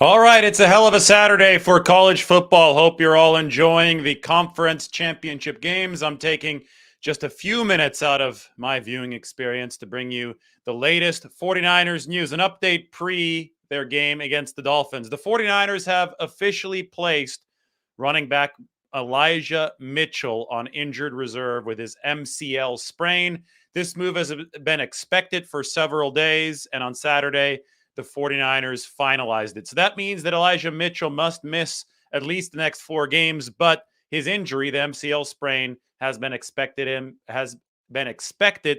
All right, it's a hell of a Saturday for college football. Hope you're all enjoying the conference championship games. I'm taking just a few minutes out of my viewing experience to bring you the latest 49ers news, an update pre their game against the Dolphins. The 49ers have officially placed running back Elijah Mitchell on injured reserve with his MCL sprain. This move has been expected for several days, and on Saturday, the 49ers finalized it. So that means that Elijah Mitchell must miss at least the next 4 games, but his injury, the MCL sprain, has been expected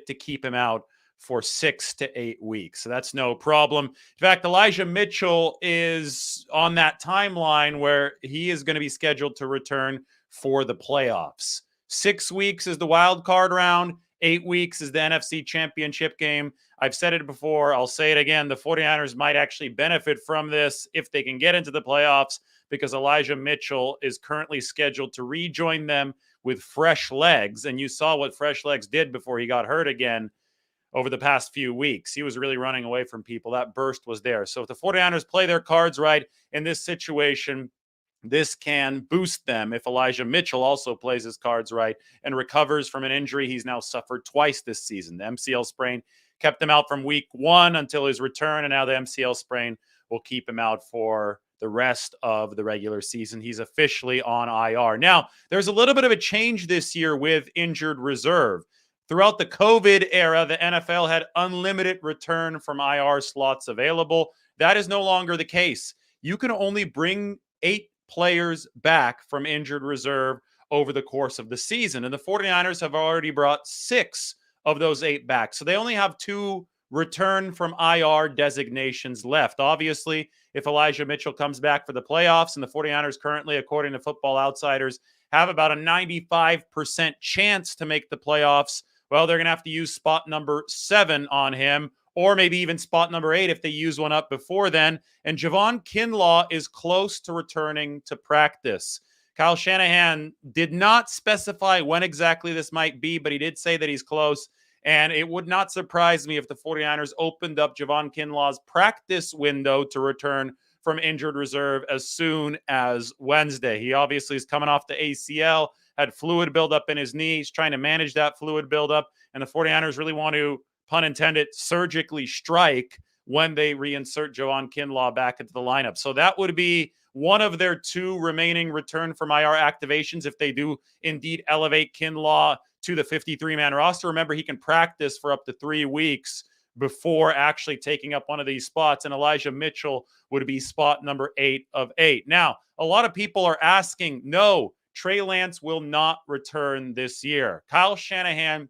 to keep him out for 6 to 8 weeks. So that's no problem. In fact, Elijah Mitchell is on that timeline where he is going to be scheduled to return for the playoffs. 6 weeks is the wild card round. 8 weeks is the NFC Championship game. I've said it before. I'll say it again. The 49ers might actually benefit from this if they can get into the playoffs because Elijah Mitchell is currently scheduled to rejoin them with fresh legs. And you saw what fresh legs did before he got hurt again over the past few weeks. He was really running away from people. That burst was there. So if the 49ers play their cards right in this situation, this can boost them if Elijah Mitchell also plays his cards right and recovers from an injury he's now suffered twice this season. The MCL sprain kept him out from week 1 until his return, and now the MCL sprain will keep him out for the rest of the regular season. He's officially on IR. Now, there's a little bit of a change this year with injured reserve. Throughout the COVID era, the NFL had unlimited return from IR slots available. That is no longer the case. You can only bring 8 players back from injured reserve over the course of the season. And the 49ers have already brought 6 of those 8 back. So they only have 2 return from IR designations left. Obviously, if Elijah Mitchell comes back for the playoffs, and the 49ers currently, according to Football Outsiders, have about a 95% chance to make the playoffs, well, they're going to have to use spot number 7 on him, or maybe even spot number 8 if they use one up before then. And Javon Kinlaw is close to returning to practice. Kyle Shanahan did not specify when exactly this might be, but he did say that he's close. And it would not surprise me if the 49ers opened up Javon Kinlaw's practice window to return from injured reserve as soon as Wednesday. He obviously is coming off the ACL, had fluid buildup in his knee. He's trying to manage that fluid buildup. And the 49ers really want to, pun intended, surgically strike when they reinsert Javon Kinlaw back into the lineup. So that would be one of their 2 remaining return from IR activations if they do indeed elevate Kinlaw to the 53-man roster. Remember, he can practice for up to 3 weeks before actually taking up one of these spots, and Elijah Mitchell would be spot number 8 of 8. Now, a lot of people are asking, no, Trey Lance will not return this year. Kyle Shanahan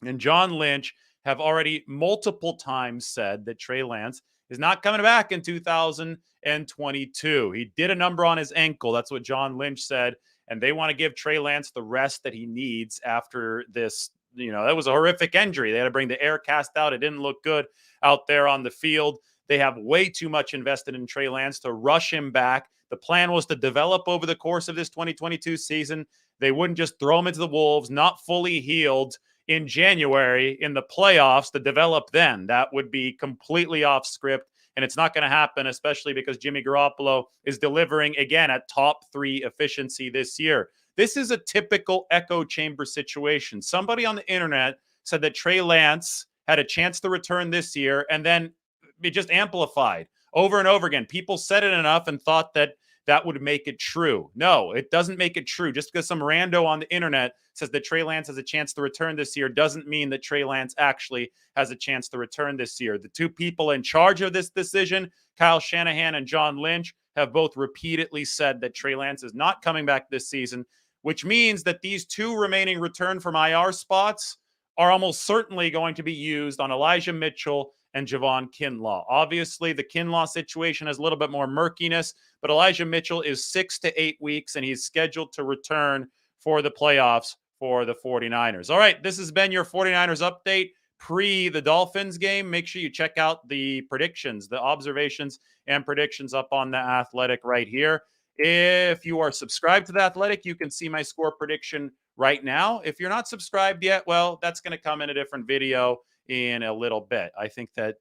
and John Lynch have already multiple times said that Trey Lance is not coming back in 2022. He did a number on his ankle. That's what John Lynch said. And they want to give Trey Lance the rest that he needs after this. That was a horrific injury. They had to bring the air cast out. It didn't look good out there on the field. They have way too much invested in Trey Lance to rush him back. The plan was to develop over the course of this 2022 season. They wouldn't just throw him into the Wolves, not fully healed, in January in the playoffs to develop then. That would be completely off script, and it's not going to happen, especially because Jimmy Garoppolo is delivering again at top 3 efficiency this year. This is a typical echo chamber situation. Somebody on the internet said that Trey Lance had a chance to return this year, and then it just amplified over and over again. People said it enough and thought that that would make it true. No, it doesn't make it true. Just because some rando on the internet says that Trey Lance has a chance to return this year doesn't mean that Trey Lance actually has a chance to return this year. The 2 people in charge of this decision, Kyle Shanahan and John Lynch, have both repeatedly said that Trey Lance is not coming back this season, which means that these 2 remaining return from IR spots are almost certainly going to be used on Elijah Mitchell and Javon Kinlaw. Obviously, the Kinlaw situation has a little bit more murkiness, but Elijah Mitchell is 6 to 8 weeks, and he's scheduled to return for the playoffs for the 49ers. All right, this has been your 49ers update pre the Dolphins game. Make sure you check out the predictions, the observations and predictions up on The Athletic right here. If you are subscribed to The Athletic, you can see my score prediction right now. If you're not subscribed yet, well, that's going to come in a different video in a little bit. I think that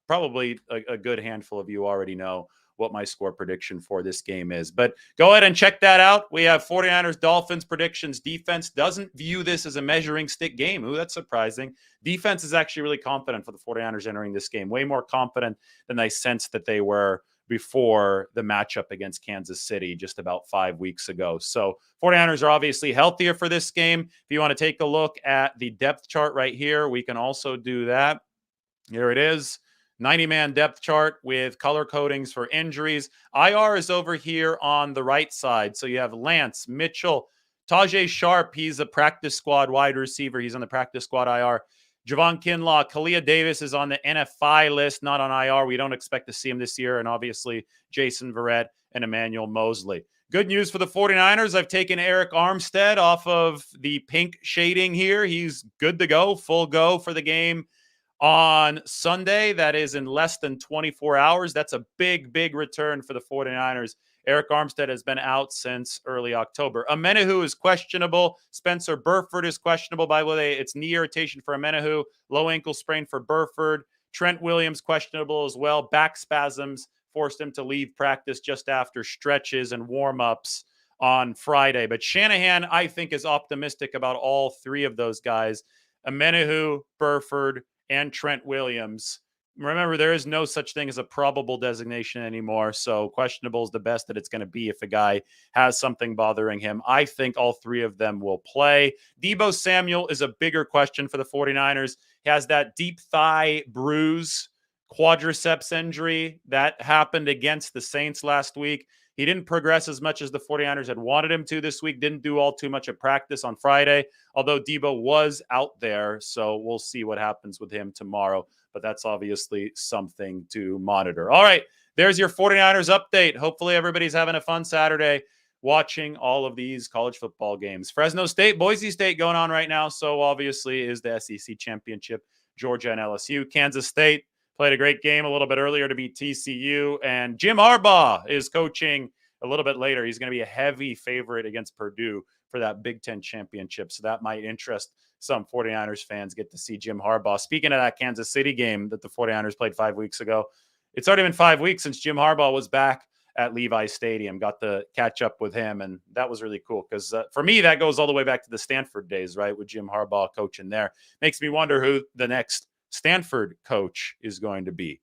probably a good handful of you already know what my score prediction for this game is. But go ahead and check that out. We have 49ers Dolphins predictions. Defense doesn't view this as a measuring stick game. Ooh, that's surprising. Defense is actually really confident for the 49ers entering this game, way more confident than I sensed that they were before the matchup against Kansas City just about 5 weeks ago. So 49ers are obviously healthier for this game. If you want to take a look at the depth chart right here, we can also do that. Here it is. 90-man depth chart with color codings for injuries. IR is over here on the right side. So you have Lance, Mitchell, Tajay Sharp. He's a practice squad wide receiver. He's on the practice squad IR. Javon Kinlaw, Kalia Davis is on the NFI list, not on IR. We don't expect to see him this year. And obviously, Jason Verrett and Emmanuel Mosley. Good news for the 49ers. I've taken Eric Armstead off of the pink shading here. He's good to go, full go for the game on Sunday. That is in less than 24 hours. That's a big, big return for the 49ers. Eric Armstead has been out since early October. Amenahu is questionable. Spencer Burford is questionable. By the way, it's knee irritation for Amenahu, low ankle sprain for Burford. Trent Williams questionable as well. Back spasms forced him to leave practice just after stretches and warm-ups on Friday. But Shanahan, I think, is optimistic about all three of those guys. Amenahu, Burford, and Trent Williams. Remember, there is no such thing as a probable designation anymore. So questionable is the best that it's going to be if a guy has something bothering him. I think all three of them will play. Deebo Samuel is a bigger question for the 49ers. He has that deep thigh bruise, quadriceps injury that happened against the Saints last week. He didn't progress as much as the 49ers had wanted him to this week. Didn't do all too much at practice on Friday, although Deebo was out there. So we'll see what happens with him tomorrow. But that's obviously something to monitor. All right, there's your 49ers update. Hopefully everybody's having a fun Saturday watching all of these college football games. Fresno State, Boise State going on right now. So obviously is the SEC championship, Georgia and LSU. Kansas State played a great game a little bit earlier to beat TCU. And Jim Harbaugh is coaching a little bit later. He's going to be a heavy favorite against Purdue for that Big Ten championship. So that might interest some 49ers fans, get to see Jim Harbaugh. Speaking of that Kansas City game that the 49ers played 5 weeks ago, it's already been 5 weeks since Jim Harbaugh was back at Levi Stadium. Got to catch up with him, and that was really cool because for me, that goes all the way back to the Stanford days, right, with Jim Harbaugh coaching there. Makes me wonder who the next Stanford coach is going to be.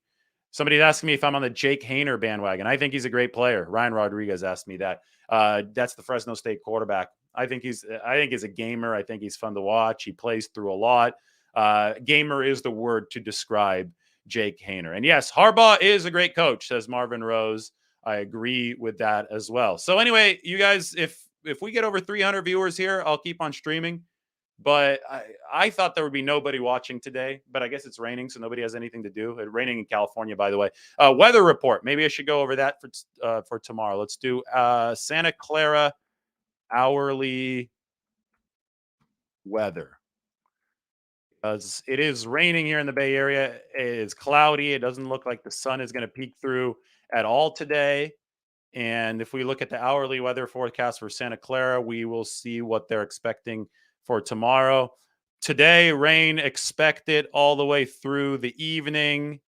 Somebody's asking me if I'm on the Jake Haener bandwagon. I think he's a great player. Ryan Rodriguez asked me that. That's the Fresno State quarterback. I think he's a gamer. I think he's fun to watch. He plays through a lot. Gamer is the word to describe Jake Haener. And yes, Harbaugh is a great coach, says Marvin Rose. I agree with that as well. So anyway, you guys, if we get over 300 viewers here, I'll keep on streaming. But I thought there would be nobody watching today, but I guess it's raining, so nobody has anything to do. It's raining in California, by the way. Weather report. Maybe I should go over that for tomorrow. Let's do Santa Clara hourly weather. Because it is raining here in the Bay Area. It is cloudy. It doesn't look like the sun is going to peek through at all today. And if we look at the hourly weather forecast for Santa Clara, we will see what they're expecting for tomorrow. Today, rain expected all the way through the evening.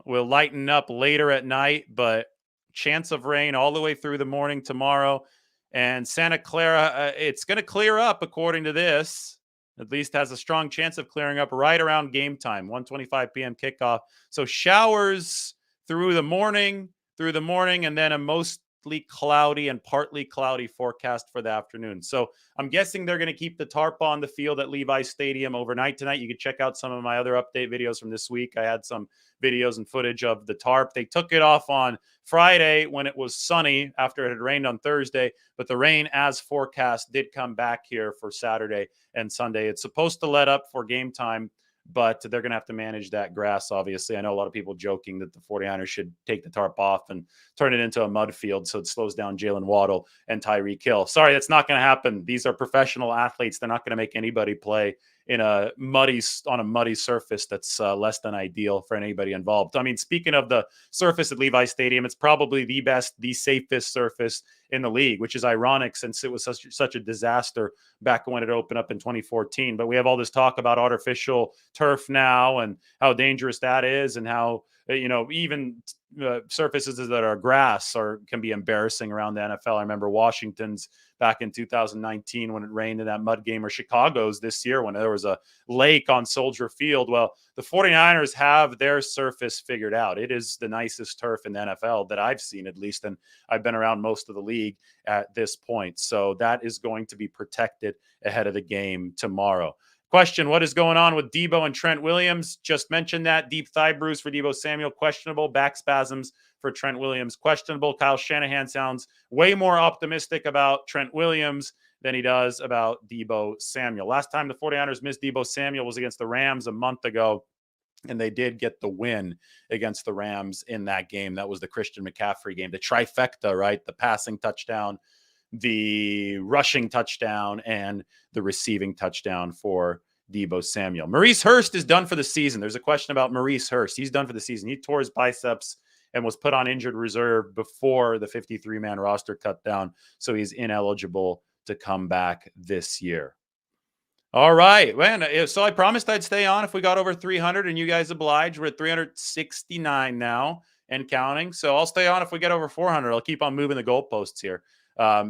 Will lighten up later at night, but chance of rain all the way through the morning tomorrow. And Santa Clara, it's going to clear up according to this. At least has a strong chance of clearing up right around game time, 1:25 p.m. kickoff. So showers through the morning, and then a mostly cloudy and partly cloudy forecast for the afternoon. So I'm guessing they're going to keep the tarp on the field at Levi Stadium overnight tonight. You can check out some of my other update videos from this week. I had some videos and footage of the tarp. They took it off on Friday when it was sunny after it had rained on Thursday, but the rain as forecast did come back here for Saturday and Sunday. It's supposed to let up for game time, but they're going to have to manage that grass, obviously. I know a lot of people joking that the 49ers should take the tarp off and turn it into a mud field so it slows down Jalen Waddle and Tyreek Hill. Sorry, that's not going to happen. These are professional athletes. They're not going to make anybody play on a muddy surface that's less than ideal for anybody involved. I mean, speaking of the surface at Levi Stadium, it's probably the best, the safest surface in the league, which is ironic since it was such a disaster back when it opened up in 2014. But we have all this talk about artificial turf now and how dangerous that is and how, even surfaces that are grass can be embarrassing around the NFL. I remember Washington's back in 2019 when it rained in that mud game, or Chicago's this year when there was a lake on Soldier Field. Well, the 49ers have their surface figured out. It is the nicest turf in the NFL that I've seen, at least, and I've been around most of the league at this point. So that is going to be protected ahead of the game tomorrow. Question, what is going on with Deebo and Trent Williams? Just mentioned that. Deep thigh bruise for Deebo Samuel, questionable. Back spasms for Trent Williams, questionable. Kyle Shanahan sounds way more optimistic about Trent Williams than he does about Deebo Samuel. Last time the 49ers missed Deebo Samuel was against the Rams a month ago, and they did get the win against the Rams in that game. That was the Christian McCaffrey game, the trifecta, right? The passing touchdown, the rushing touchdown, and the receiving touchdown for Deebo Samuel. Maurice Hurst is done for the season. There's a question about Maurice Hurst. He's done for the season. He tore his biceps and was put on injured reserve before the 53-man roster cut down, so he's ineligible to come back this year. All right, man. So I promised I'd stay on if we got over 300, and you guys obliged. We're at 369 now and counting. So I'll stay on if we get over 400. I'll keep on moving the goalposts here.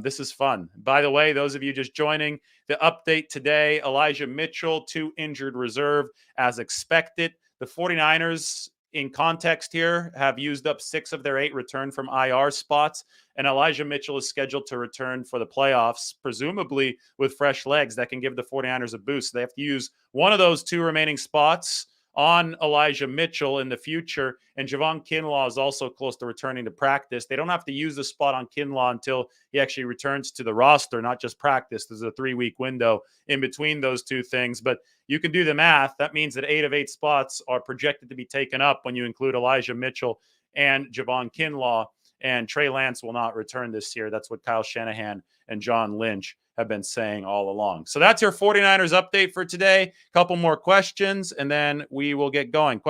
This is fun. By the way, those of you just joining, the update today, Elijah Mitchell to injured reserve as expected. The 49ers, in context here, have used up 6 of their 8 return from IR spots, and Elijah Mitchell is scheduled to return for the playoffs, presumably with fresh legs that can give the 49ers a boost. They have to use one of those 2 remaining spots on Elijah Mitchell in the future, and Javon Kinlaw is also close to returning to practice. They don't have to use the spot on Kinlaw until he actually returns to the roster, not just practice. There's a 3-week window in between those 2 things, but you can do the math. That means that 8 of 8 spots are projected to be taken up when you include Elijah Mitchell and Javon Kinlaw, and Trey Lance will not return this year. That's what Kyle Shanahan and John Lynch have been saying all along. So that's your 49ers update for today. A couple more questions, and then we will get going.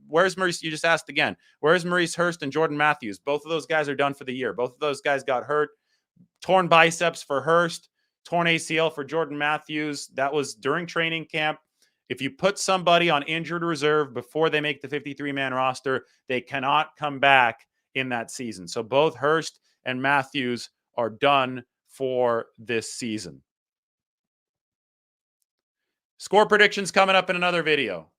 Where's Maurice? You just asked again. Where's Maurice Hurst and Jordan Matthews? Both of those guys are done for the year. Both of those guys got hurt. Torn biceps for Hurst, torn ACL for Jordan Matthews. That was during training camp. If you put somebody on injured reserve before they make the 53-man roster, they cannot come back in that season. So both Hurst and Matthews are done for this season. Score predictions coming up in another video.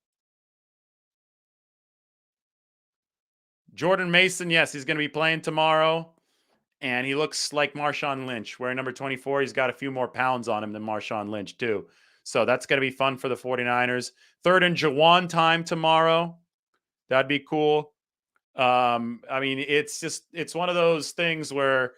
Jordan Mason, yes, he's going to be playing tomorrow, and he looks like Marshawn Lynch. Wearing number 24, he's got a few more pounds on him than Marshawn Lynch, too. So that's going to be fun for the 49ers. 3rd and Jawan time tomorrow. That'd be cool. I mean, it's one of those things where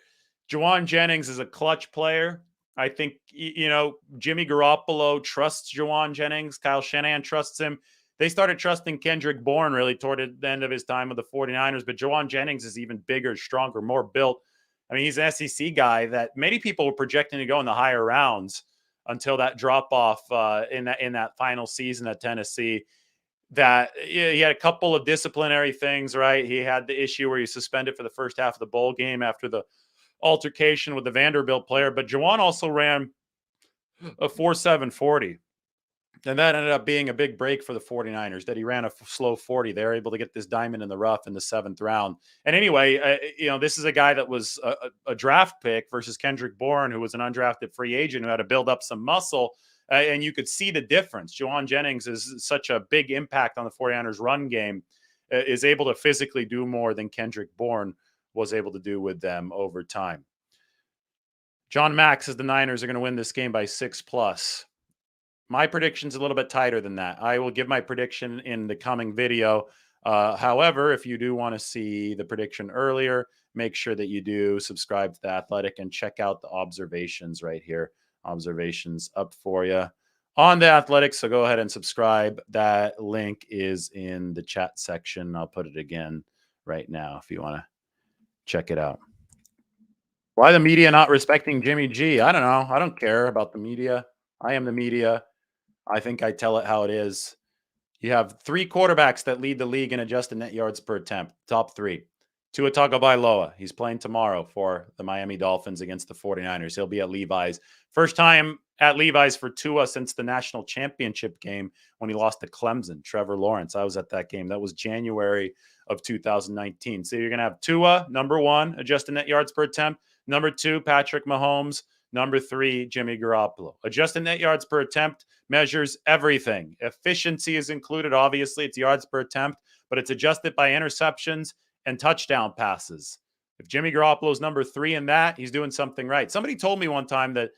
Jawan Jennings is a clutch player. I think, Jimmy Garoppolo trusts Jawan Jennings. Kyle Shanahan trusts him. They started trusting Kendrick Bourne really toward the end of his time with the 49ers, but Jawan Jennings is even bigger, stronger, more built. I mean, he's an SEC guy that many people were projecting to go in the higher rounds until that drop-off in that final season at Tennessee. That he had a couple of disciplinary things, right? He had the issue where he suspended for the first half of the bowl game after the altercation with the Vanderbilt player, but Jawan also ran a 4.740, and that ended up being a big break for the 49ers, that he ran a slow 40. They were able to get this diamond in the rough in the 7th round. And anyway, this is a guy that was a draft pick versus Kendrick Bourne, who was an undrafted free agent who had to build up some muscle. And you could see the difference. Jawan Jennings is such a big impact on the 49ers run game, is able to physically do more than Kendrick Bourne was able to do with them over time. John Mack says the Niners are going to win this game by 6+. My prediction's a little bit tighter than that. I will give my prediction in the coming video. However, if you do want to see the prediction earlier, make sure that you do subscribe to The Athletic and check out the observations right here. Observations up for you on The Athletic. So go ahead and subscribe. That link is in the chat section. I'll put it again right now if you want to check it out. Why the media not respecting Jimmy G? I don't know. I don't care about the media. I am the media. I think I tell it how it is. You have 3 quarterbacks that lead the league in adjusted net yards per attempt. Top 3. Tua Tagovailoa. He's playing tomorrow for the Miami Dolphins against the 49ers. He'll be at Levi's. First time at Levi's for Tua since the national championship game when he lost to Clemson, Trevor Lawrence. I was at that game. That was January of 2019. So you're going to have Tua, number one, adjusted net yards per attempt. Number two, Patrick Mahomes. Number three, Jimmy Garoppolo. Adjusted net yards per attempt measures everything. Efficiency is included. Obviously, it's yards per attempt, but it's adjusted by interceptions and touchdown passes. If Jimmy Garoppolo is number three in that, he's doing something right. Somebody told me one time that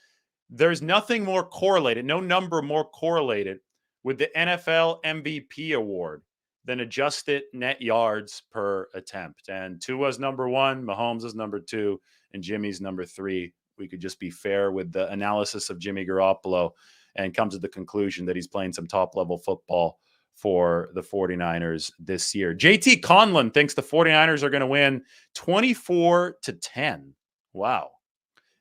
there's nothing more correlated, no number more correlated with the NFL MVP award than adjusted net yards per attempt. And Tua's number one, Mahomes is number two, and Jimmy's number three. We could just be fair with the analysis of Jimmy Garoppolo and come to the conclusion that he's playing some top-level football for the 49ers this year. JT Conlon thinks the 49ers are going to win 24-10. Wow.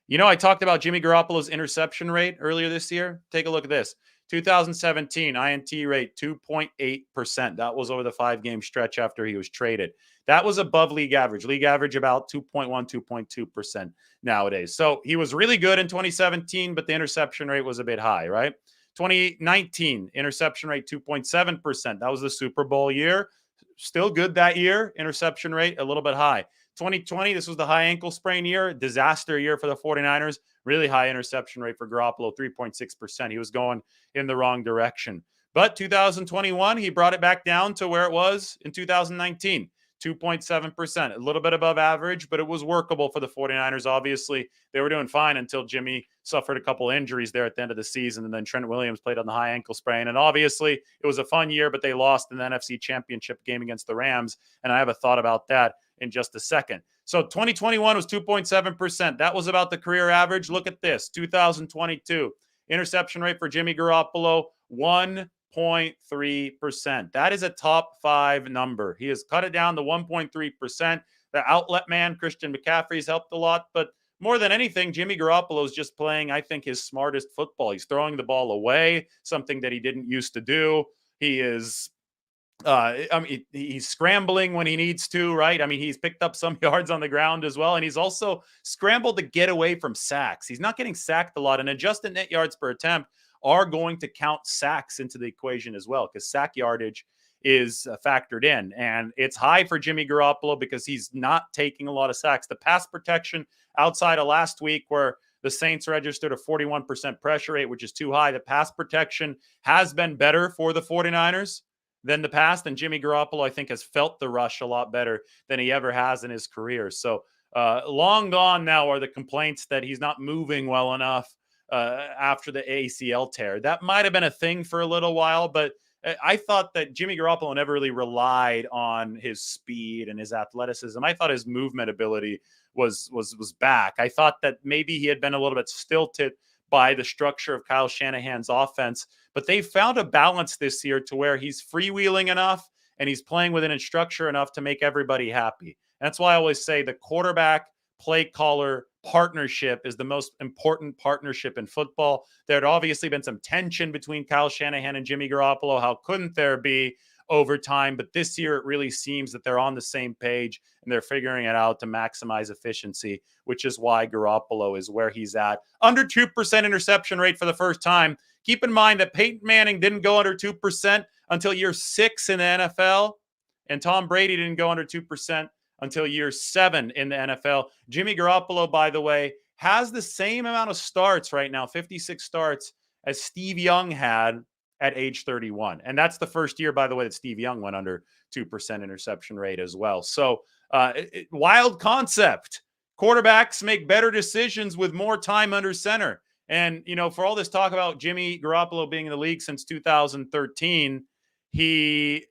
You know, I talked about Jimmy Garoppolo's interception rate earlier this year. Take a look at this. 2017 INT rate 2.8%. That was over the 5-game stretch after he was traded. That was above league average. League average about 2.1, 2.2% nowadays. So he was really good in 2017, but the interception rate was a bit high, right? 2019 interception rate 2.7%. That was the Super Bowl year. Still good that year. Interception rate a little bit high. 2020, this was the high ankle sprain year, disaster year for the 49ers. Really high interception rate for Garoppolo, 3.6%. He was going in the wrong direction. But 2021, he brought it back down to where it was in 2019, 2.7%. A little bit above average, but it was workable for the 49ers. Obviously, they were doing fine until Jimmy suffered a couple injuries there at the end of the season, and then Trent Williams played on the high ankle sprain. And obviously, it was a fun year, but they lost in the NFC Championship game against the Rams, and I have a thought about that in just a second. So 2021 was 2.7%. That was about the career average. Look at this, 2022. Interception rate for Jimmy Garoppolo, 1.3%. That is a top 5 number. He has cut it down to 1.3%. The outlet man, Christian McCaffrey's helped a lot, but more than anything, Jimmy Garoppolo is just playing, I think, his smartest football. He's throwing the ball away, something that he didn't used to do. He is he's scrambling when he needs to, right? I mean, he's picked up some yards on the ground as well, and he's also scrambled to get away from sacks. He's not getting sacked a lot, and adjusted net yards per attempt are going to count sacks into the equation as well, because sack yardage is factored in, and it's high for Jimmy Garoppolo because he's not taking a lot of sacks. The pass protection outside of last week, where the Saints registered a 41% pressure rate, which is too high, the pass protection has been better for the 49ers than the past. And Jimmy Garoppolo, I think, has felt the rush a lot better than he ever has in his career. So long gone now are the complaints that he's not moving well enough after the ACL tear. That might have been a thing for a little while, but I thought that Jimmy Garoppolo never really relied on his speed and his athleticism. I thought his movement ability was back. I thought that maybe he had been a little bit stilted by the structure of Kyle Shanahan's offense, but they found a balance this year to where he's freewheeling enough and he's playing within a structure enough to make everybody happy. And that's why I always say the quarterback play caller partnership is the most important partnership in football. There had obviously been some tension between Kyle Shanahan and Jimmy Garoppolo. How couldn't there be over time? But this year, it really seems that they're on the same page and they're figuring it out to maximize efficiency, which is why Garoppolo is where he's at. Under 2% interception rate for the first time. Keep in mind that Peyton Manning didn't go under 2% until year 6 in the NFL, and Tom Brady didn't go under 2% until year 7 in the NFL. Jimmy Garoppolo, by the way, has the same amount of starts right now, 56 starts, as Steve Young had at age 31. And that's the first year, by the way, that Steve Young went under 2% interception rate as well. So wild concept. Quarterbacks make better decisions with more time under center. And, you know, for all this talk about Jimmy Garoppolo being in the league since 2013, he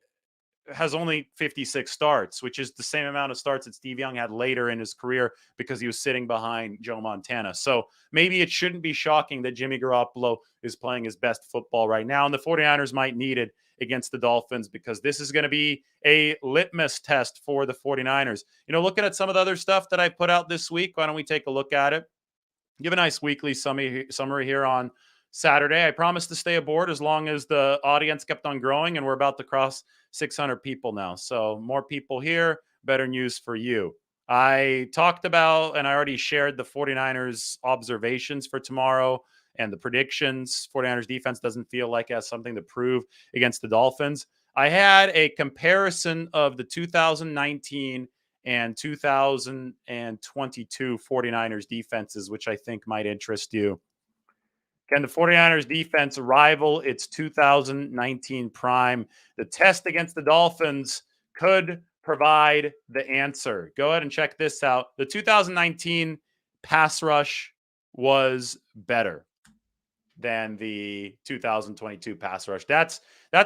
has only 56 starts, which is the same amount of starts that Steve Young had later in his career because he was sitting behind Joe Montana. So maybe it shouldn't be shocking that Jimmy Garoppolo is playing his best football right now. And the 49ers might need it against the Dolphins because this is going to be a litmus test for the 49ers. You know, looking at some of the other stuff that I put out this week, why don't we take a look at it? Give a nice weekly summary here on Saturday. I promised to stay aboard as long as the audience kept on growing, and we're about to cross 600 people now. So more people here, better news for you. I talked about, and I already shared the 49ers observations for tomorrow and the predictions. 49ers defense doesn't feel like it has something to prove against the Dolphins. I had a comparison of the 2019 and 2022 49ers defenses, which I think might interest you. Can the 49ers defense rival its 2019 prime? The test against the Dolphins could provide the answer. Go ahead and check this out. The 2019 pass rush was better than the 2022 pass rush. That's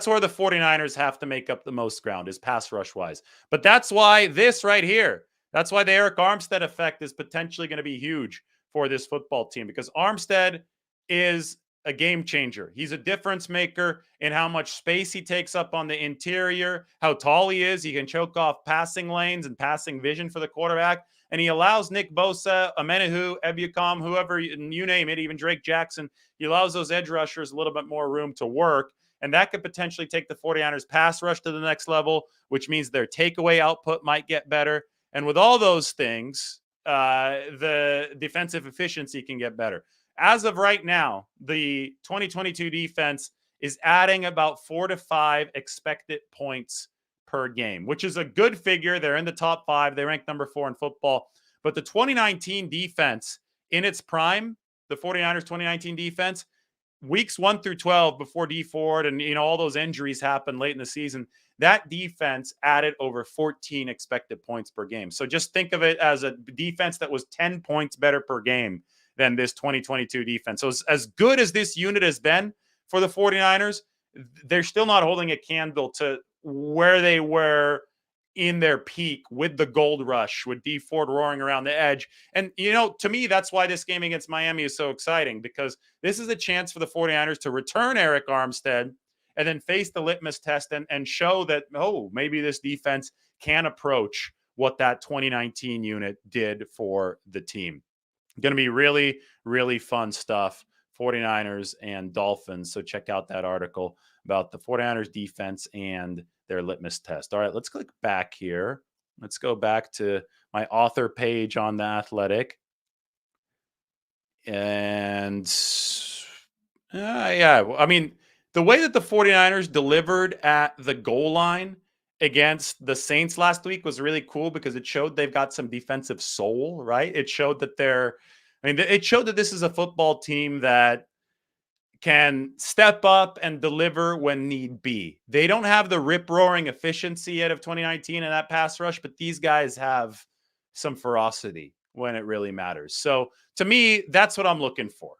where the 49ers have to make up the most ground, is pass rush wise. But that's why this right here, that's why the Eric Armstead effect is potentially going to be huge for this football team, because Armstead is a game changer. He's a difference maker in how much space he takes up on the interior, how tall he is. He can choke off passing lanes and passing vision for the quarterback. And he allows Nick Bosa, Amenahu, Ebukam, whoever, you name it, even Drake Jackson, he allows those edge rushers a little bit more room to work. And that could potentially take the 49ers pass rush to the next level, which means their takeaway output might get better. And with all those things, the defensive efficiency can get better. As of right now, the 2022 defense is adding about 4 to 5 expected points per game, which is a good figure. They're in the top 5. They rank number 4 in football. But the 2019 defense in its prime, the 49ers 2019 defense, weeks 1 through 12 before Dee Ford and all those injuries happened late in the season, that defense added over 14 expected points per game. So just think of it as a defense that was 10 points better per game than this 2022 defense. So as good as this unit has been for the 49ers, they're still not holding a candle to where they were in their peak with the gold rush, with Dee Ford roaring around the edge. And, to me, that's why this game against Miami is so exciting, because this is a chance for the 49ers to return Eric Armstead and then face the litmus test and show that, maybe this defense can approach what that 2019 unit did for the team. Going to be really, really fun stuff, 49ers and Dolphins. So check out that article about the 49ers defense and their litmus test. All right, let's click back here. Let's go back to my author page on The Athletic. And the way that the 49ers delivered at the goal line against the Saints last week was really cool, because it showed they've got some defensive soul, right? It showed that it showed that this is a football team that can step up and deliver when need be. They don't have the rip-roaring efficiency yet of 2019 in that pass rush, but these guys have some ferocity when it really matters. So to me, that's what I'm looking for,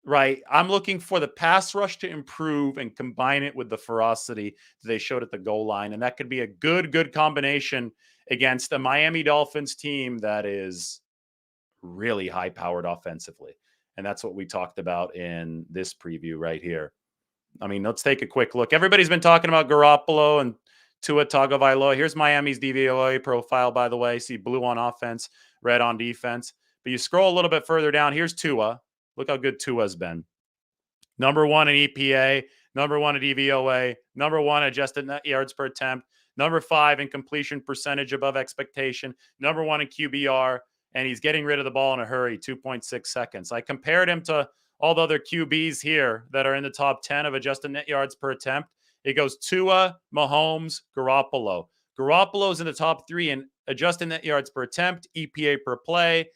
right? I'm looking for the pass rush to improve and combine it with the ferocity that they showed at the goal line. And that could be a good combination against a Miami Dolphins team that is really high-powered offensively. And that's what we talked about in this preview right here. Let's take a quick look. Everybody's been talking about Garoppolo and Tua Tagovailoa. Here's Miami's DVOA profile, by the way. See blue on offense, red on defense. But you scroll a little bit further down. Here's Tua. Look how good Tua's been. Number 1 in EPA, number 1 in DVOA, number 1 adjusted net yards per attempt, number 5 in completion percentage above expectation, number 1 in QBR. And he's getting rid of the ball in a hurry, 2.6 seconds. I compared him to all the other QBs here that are in the top 10 of adjusted net yards per attempt. It goes Tua, Mahomes, Garoppolo. Garoppolo's in the top 3 in adjusted net yards per attempt, EPA per play,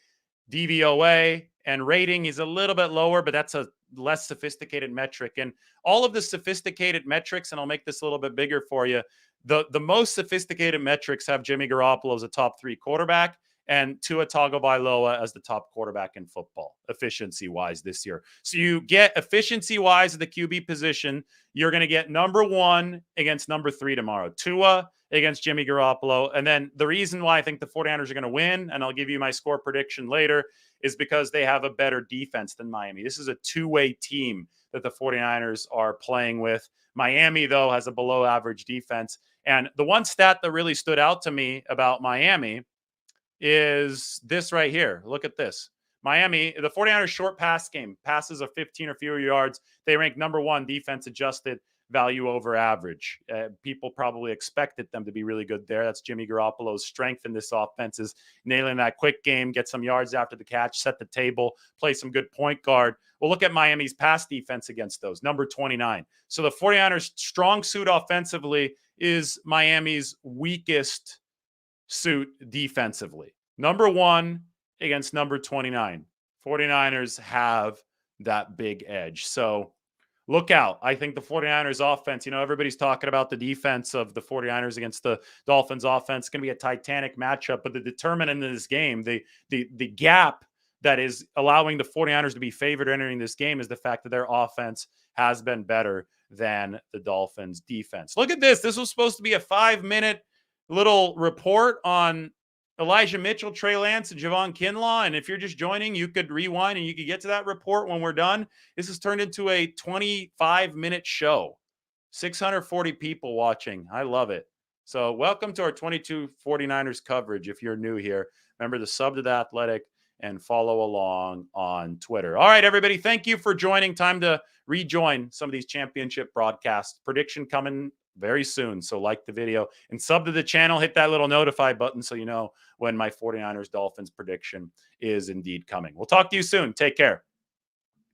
DVOA, and rating. He's a little bit lower, but that's a less sophisticated metric. And all of the sophisticated metrics, and I'll make this a little bit bigger for you, the most sophisticated metrics have Jimmy Garoppolo as a top 3 quarterback and Tua Tagovailoa as the top quarterback in football, efficiency-wise this year. So you get efficiency-wise at the QB position, you're going to get number 1 against number 3 tomorrow. Tua against Jimmy Garoppolo. And then the reason why I think the 49ers are going to win, and I'll give you my score prediction later, is because they have a better defense than Miami. This is a two-way team that the 49ers are playing with. Miami, though, has a below-average defense. And the one stat that really stood out to me about Miami is this right here. Look at this. Miami, the 49ers short pass game, passes of 15 or fewer yards. They rank number 1 defense adjusted value over average. People probably expected them to be really good there. That's Jimmy Garoppolo's strength in this offense, is nailing that quick game, get some yards after the catch, set the table, play some good point guard. Well, look at Miami's pass defense against those, number 29. So the 49ers' strong suit offensively is Miami's weakest suit defensively. Number 1 against number 29. 49ers have that big edge. So look out. I think the 49ers offense, everybody's talking about the defense of the 49ers against the Dolphins offense. It's going to be a titanic matchup, but the determinant in this game, the gap that is allowing the 49ers to be favored entering this game is the fact that their offense has been better than the Dolphins defense. Look at this. This was supposed to be a 5-minute little report on Elijah Mitchell, Trey Lance, and Javon Kinlaw. And if you're just joining, you could rewind and you could get to that report when we're done. This has turned into a 25-minute show. 640 people watching. I love it. So welcome to our 22 49ers coverage. If you're new here, remember to sub to The Athletic and follow along on Twitter. All right, everybody. Thank you for joining. Time to rejoin some of these championship broadcasts. Prediction coming very soon. So like the video and sub to the channel, hit that little notify button so you know when my 49ers Dolphins prediction is indeed coming. We'll talk to you soon. Take care.